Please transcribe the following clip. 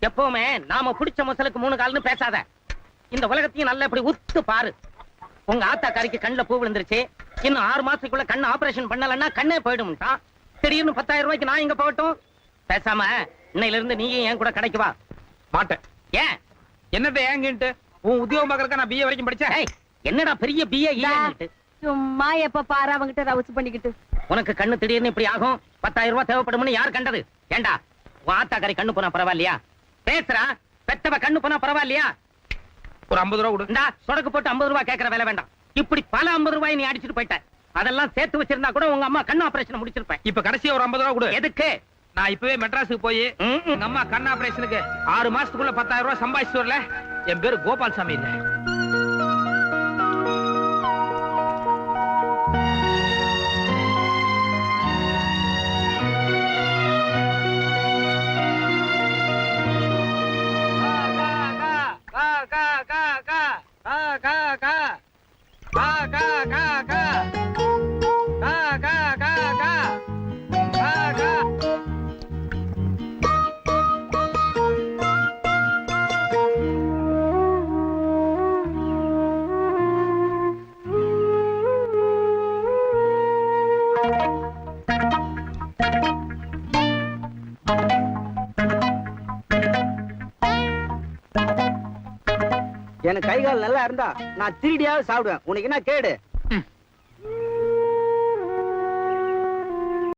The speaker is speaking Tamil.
எப்பவுமே நாம பிடிச்ச முசலுக்கு 3 கால்னு பேசாத. இந்த உலகத்தையும் நல்லா இப்படி உத்து பாரு. உங்க ஆத்தாக்காரிக்கு கண்ணுல பூ விழுந்துருச்சு. இன்னும் 6 மாசத்துக்குள்ள கண்ணு ஆபரேஷன் பண்ணலன்னா கண்ணே போயிடும்ட்டான். திடீர்னு 10,000 ரூபாய்க்கு நான் இங்க போகட்டும். பேசாம இன்னையில இருந்து நீயும் என் கூட கடைக்கு வா. மாட்டேன். ஏன்? என்னது ஏங்கிட்டு? உன் உத்தியோகம் பார்க்கறதுக்கு நான் பிஏ வரைக்கும் படிச்சேன். என்னடா பெரிய பிஏ இல்லைன்னுட்டு சும்மா எப்ப பாரு அவங்கிட்ட ரவுச்சு பண்ணிக்கிட்டு. உனக்கு கண்ணு திடீர்னு இப்படி ஆகும், 10,000 ரூபாய் தேவைப்படும்னு யார் கண்டது? ஏண்டா உன் ஆத்தாக்காரி கண்ணு போனா பரவாயில்லையா? பேசுறா, பெத்தவ கண்ணு போனா பரவாயில்லையா? ஒரு 50 ரூபா கொடு. இந்தா சொடக்கு போட்டு 50 ரூபாய் கேட்கற வேலை வேண்டாம். இப்படி பல 50 ரூபாய் நீ அடிச்சுட்டு போயிட்ட. அதெல்லாம் சேர்த்து வச்சிருந்தா கூட உங்க அம்மா கண்ணு ஆபரேஷன் முடிச்சிருப்பேன். இப்ப கடைசியா ஒரு 50 ரூபா கொடு. எதுக்கு? நான் இப்பவே மெட்ராஸுக்கு போய் எங்க அம்மா கண் ஆபரேஷனுக்கு 6 மாசத்துக்குள்ள 10,000 ரூபாய் சம்பாதிச்சு வரல. என் பேரு கோபால் சாமி இல்ல. எனக்கு கை கால் நல்லா இருந்தா நான் 3Dயாவது சாப்பிடுவேன். உனக்கு என்ன கேடு?